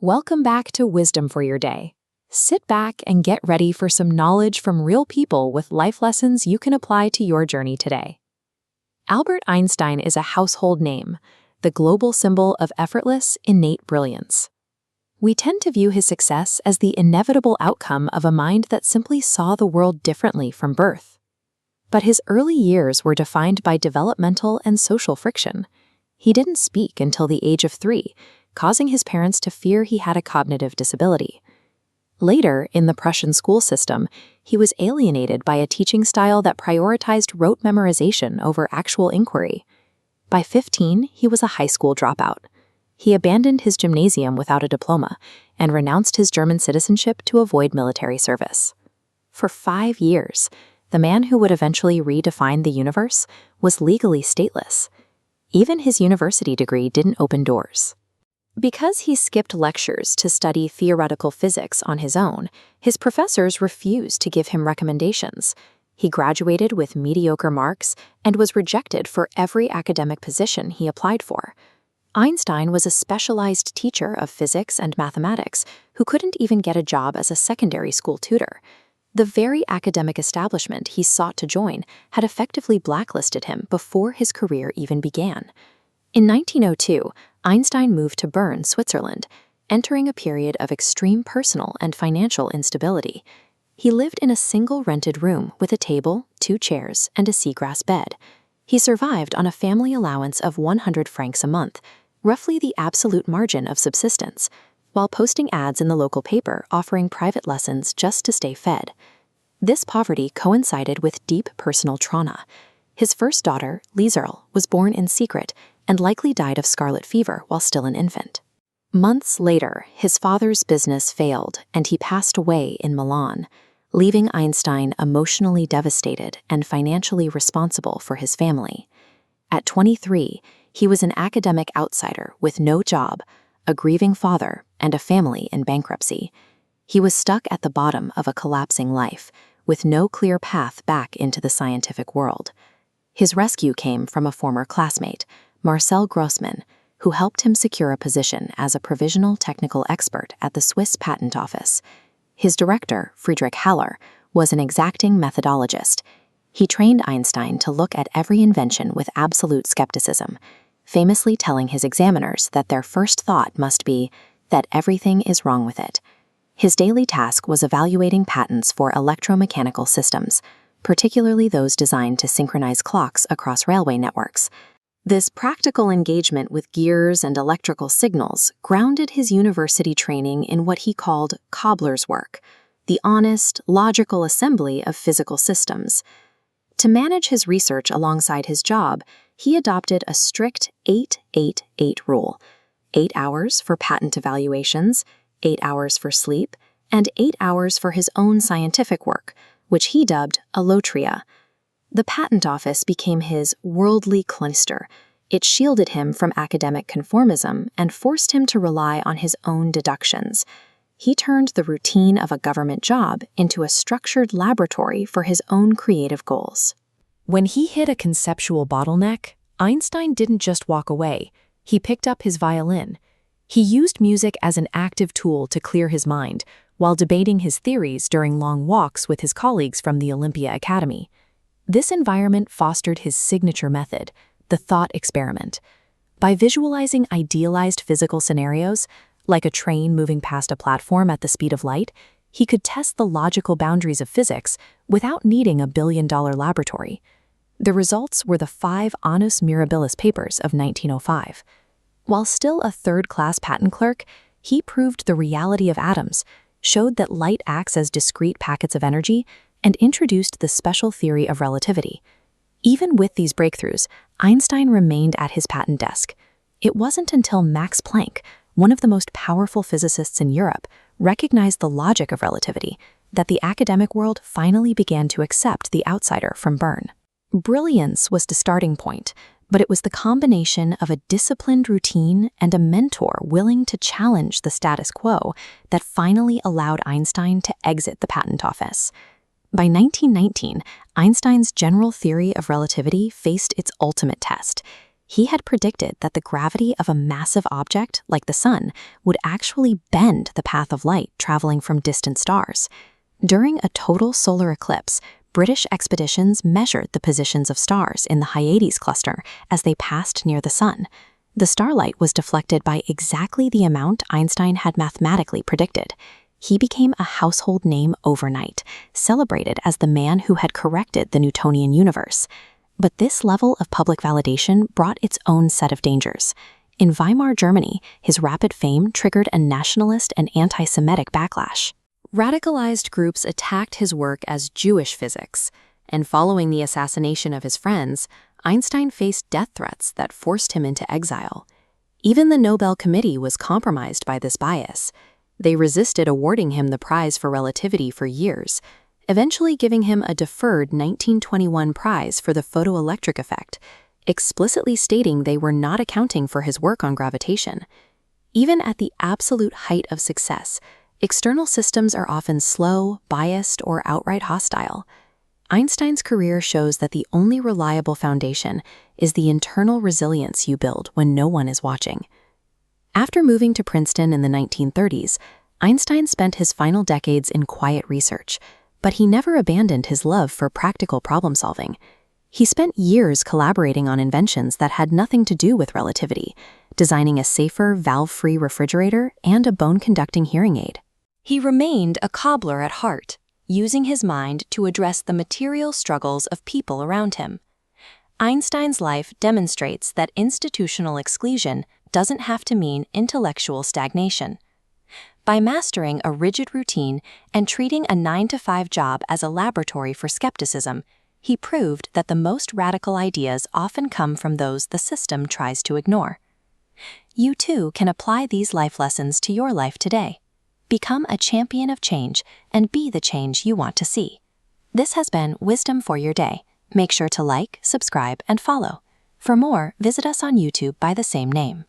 Welcome back to Wisdom for Your Day. Sit back and get ready for some knowledge from real people with life lessons you can apply to your journey today. Albert Einstein is a household name, the global symbol of effortless, innate brilliance. We tend to view his success as the inevitable outcome of a mind that simply saw the world differently from birth. But his early years were defined by developmental and social friction. He didn't speak until the age of 3, causing his parents to fear he had a cognitive disability. Later, in the Prussian school system, he was alienated by a teaching style that prioritized rote memorization over actual inquiry. By 15, he was a high school dropout. He abandoned his gymnasium without a diploma and renounced his German citizenship to avoid military service. For 5 years, the man who would eventually redefine the universe was legally stateless. Even his university degree didn't open doors. Because he skipped lectures to study theoretical physics on his own, his professors refused to give him recommendations. He graduated with mediocre marks and was rejected for every academic position he applied for. Einstein was a specialized teacher of physics and mathematics who couldn't even get a job as a secondary school tutor. The very academic establishment he sought to join had effectively blacklisted him before his career even began. In 1902, Einstein moved to Bern, Switzerland, entering a period of extreme personal and financial instability. He lived in a single rented room with a table, 2 chairs, and a seagrass bed. He survived on a family allowance of 100 francs a month, roughly the absolute margin of subsistence, while posting ads in the local paper offering private lessons just to stay fed. This poverty coincided with deep personal trauma. His first daughter, Lieserl, was born in secret and likely died of scarlet fever while still an infant. Months later, his father's business failed and he passed away in Milan, leaving Einstein emotionally devastated and financially responsible for his family. At 23, he was an academic outsider with no job, a grieving father, and a family in bankruptcy. He was stuck at the bottom of a collapsing life, with no clear path back into the scientific world. His rescue came from a former classmate, Marcel Grossmann, who helped him secure a position as a provisional technical expert at the Swiss Patent Office. His director, Friedrich Haller, was an exacting methodologist. He trained Einstein to look at every invention with absolute skepticism, famously telling his examiners that their first thought must be that everything is wrong with it. His daily task was evaluating patents for electromechanical systems, particularly those designed to synchronize clocks across railway networks. This practical engagement with gears and electrical signals grounded his university training in what he called cobbler's work, the honest, logical assembly of physical systems. To manage his research alongside his job, he adopted a strict 8-8-8 rule: 8 hours for patent evaluations, 8 hours for sleep, and 8 hours for his own scientific work, which he dubbed alotria. The patent office became his worldly cloister. It shielded him from academic conformism and forced him to rely on his own deductions. He turned the routine of a government job into a structured laboratory for his own creative goals. When he hit a conceptual bottleneck, Einstein didn't just walk away. He picked up his violin. He used music as an active tool to clear his mind, while debating his theories during long walks with his colleagues from the Olympia Academy. This environment fostered his signature method, the thought experiment. By visualizing idealized physical scenarios, like a train moving past a platform at the speed of light, he could test the logical boundaries of physics without needing a billion-dollar laboratory. The results were the 5 Annus Mirabilis papers of 1905. While still a third-class patent clerk, he proved the reality of atoms, showed that light acts as discrete packets of energy, and introduced the special theory of relativity. Even with these breakthroughs, Einstein remained at his patent desk. It wasn't until Max Planck, one of the most powerful physicists in Europe, recognized the logic of relativity that the academic world finally began to accept the outsider from Bern. Brilliance was the starting point, but it was the combination of a disciplined routine and a mentor willing to challenge the status quo that finally allowed Einstein to exit the patent office. By 1919, Einstein's general theory of relativity faced its ultimate test. He had predicted that the gravity of a massive object like the sun would actually bend the path of light traveling from distant stars. During a total solar eclipse, British expeditions measured the positions of stars in the Hyades cluster as they passed near the sun. The starlight was deflected by exactly the amount Einstein had mathematically predicted. He became a household name overnight, celebrated as the man who had corrected the Newtonian universe. But this level of public validation brought its own set of dangers. In Weimar Germany, his rapid fame triggered a nationalist and anti-Semitic backlash. Radicalized groups attacked his work as Jewish physics, and following the assassination of his friends, Einstein faced death threats that forced him into exile. Even the Nobel Committee was compromised by this bias. They resisted awarding him the prize for relativity for years, eventually giving him a deferred 1921 prize for the photoelectric effect, explicitly stating they were not accounting for his work on gravitation. Even at the absolute height of success, external systems are often slow, biased, or outright hostile. Einstein's career shows that the only reliable foundation is the internal resilience you build when no one is watching. After moving to Princeton in the 1930s, Einstein spent his final decades in quiet research, but he never abandoned his love for practical problem-solving. He spent years collaborating on inventions that had nothing to do with relativity, designing a safer, valve-free refrigerator and a bone-conducting hearing aid. He remained a cobbler at heart, using his mind to address the material struggles of people around him. Einstein's life demonstrates that institutional exclusion doesn't have to mean intellectual stagnation. By mastering a rigid routine and treating a 9-to-5 job as a laboratory for skepticism, he proved that the most radical ideas often come from those the system tries to ignore. You too can apply these life lessons to your life today. Become a champion of change and be the change you want to see. This has been Wisdom for Your Day. Make sure to like, subscribe, and follow. For more, visit us on YouTube by the same name.